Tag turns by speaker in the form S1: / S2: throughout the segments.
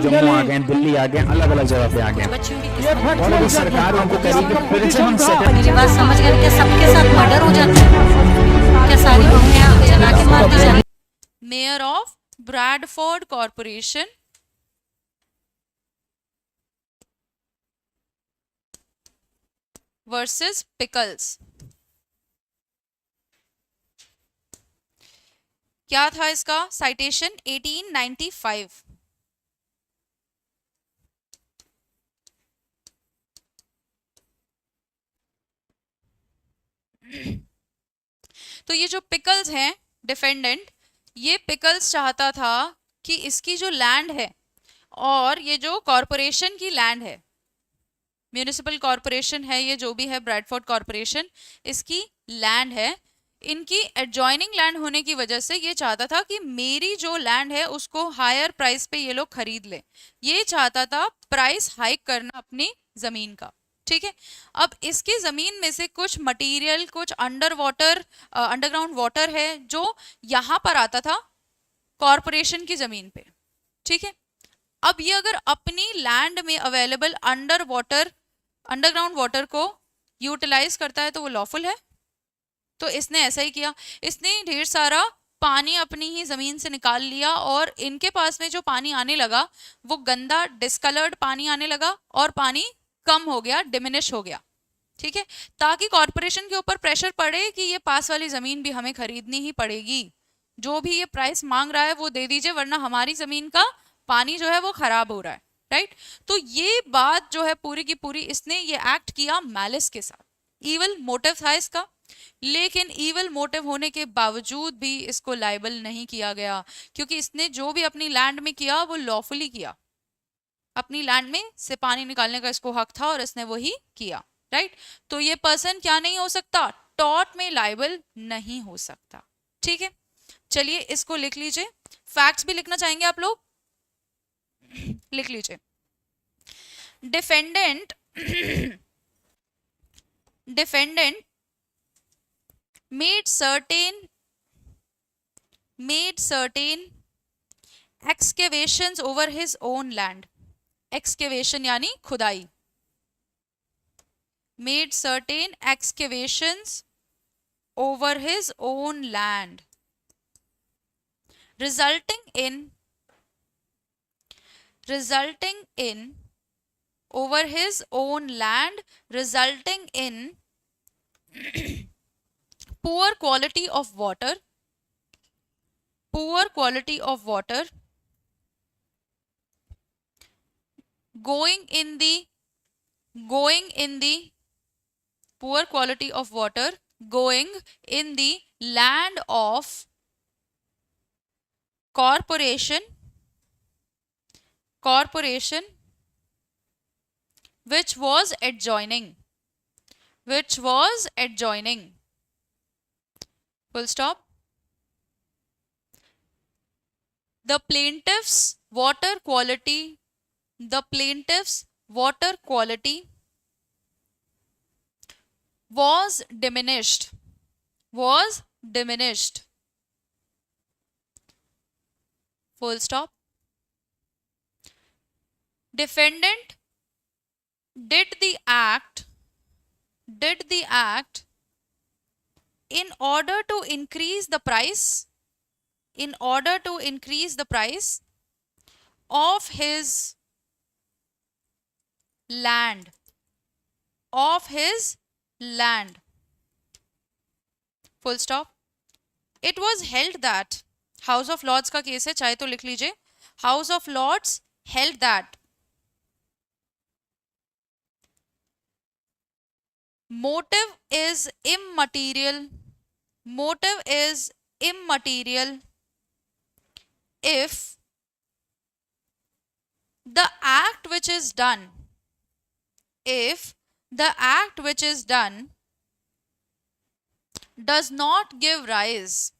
S1: जम्मू आ गए, दिल्ली आ गए, अलग अलग जगह पे आ गए, और अभी सरकार उनको करेगी फिर से हम
S2: मेरी बात समझ गए? क्या सबके साथ मर्डर हो जाता है? क्या सारी बहुएं जला के मार दी जाती?
S3: Mayor of Bradford corporation versus pickles. क्या था इसका साइटेशन? 1895। तो ये जो पिकल्स हैं डिफेंडेंट, ये पिकल्स चाहता था कि इसकी जो लैंड है और ये जो कॉरपोरेशन की लैंड है, म्यूनिसिपल कॉरपोरेशन है ये जो भी है ब्रैडफोर्ड कॉरपोरेशन, इसकी लैंड है, इनकी एडजॉइनिंग लैंड होने की वजह से ये चाहता था कि मेरी जो लैंड है उसको हायर प्राइस पे ये लोग खरीद ले। ये चाहता था प्राइस हाइक करना अपनी जमीन का। ठीक है, अब इसकी जमीन में से कुछ मटेरियल, कुछ अंडरग्राउंड वाटर है जो यहां पर आता था कॉरपोरेशन की जमीन पे। ठीक है, अब ये अगर अपनी लैंड में अवेलेबल अंडरग्राउंड वाटर को यूटिलाइज करता है तो वो लॉफुल है। तो इसने ऐसा ही किया, इसने ढेर सारा पानी अपनी ही जमीन से निकाल लिया और इनके पास में जो पानी आने लगा वो गंदा डिस्कलर्ड पानी आने लगा और पानी कम हो गया, डिमिनिश हो गया। ठीक है, ताकि कॉरपोरेशन के ऊपर प्रेशर पड़े कि ये पास वाली जमीन भी हमें खरीदनी ही पड़ेगी, जो भी ये प्राइस मांग रहा है वो दे दीजिए वरना हमारी जमीन का पानी जो है वो खराब हो रहा है। राइट, तो ये बात जो है पूरी की पूरी इसने ये एक्ट किया मैलिस के साथ, ईवल मोटिव था इसका। लेकिन ईवल मोटिव होने के बावजूद भी इसको लाइबल नहीं किया गया क्योंकि इसने जो भी अपनी लैंड में किया वो लॉफुली किया, अपनी लैंड में से पानी निकालने का इसको हक था और इसने वही किया। राइट, तो ये पर्सन क्या नहीं हो सकता? टॉर्ट में लाइबल नहीं हो सकता। ठीक है, चलिए इसको लिख लीजिए। फैक्ट्स भी लिखना चाहेंगे आप लोग? लिख लीजिए। Defendant defendant made certain excavations over his own land. excavation यानी खुदाई। made certain excavations over his own land resulting in over his own land resulting in poor quality of water going in the poor quality of water going in the land of corporation which was adjoining full stop. The plaintiff's water quality was diminished full stop. Defendant did the act in order to increase the price of his land full stop. It was held that House of Lords का case है, चाहे तो लिख लीजिए। House of Lords held that motive is immaterial if the act which is done does not give rise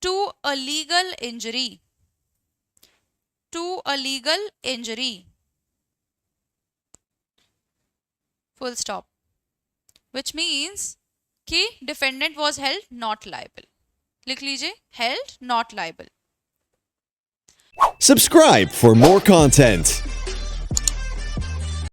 S3: to a legal injury full stop, which means कि defendant was held not liable। लिख लीजिए held not liable।
S4: Subscribe for more content.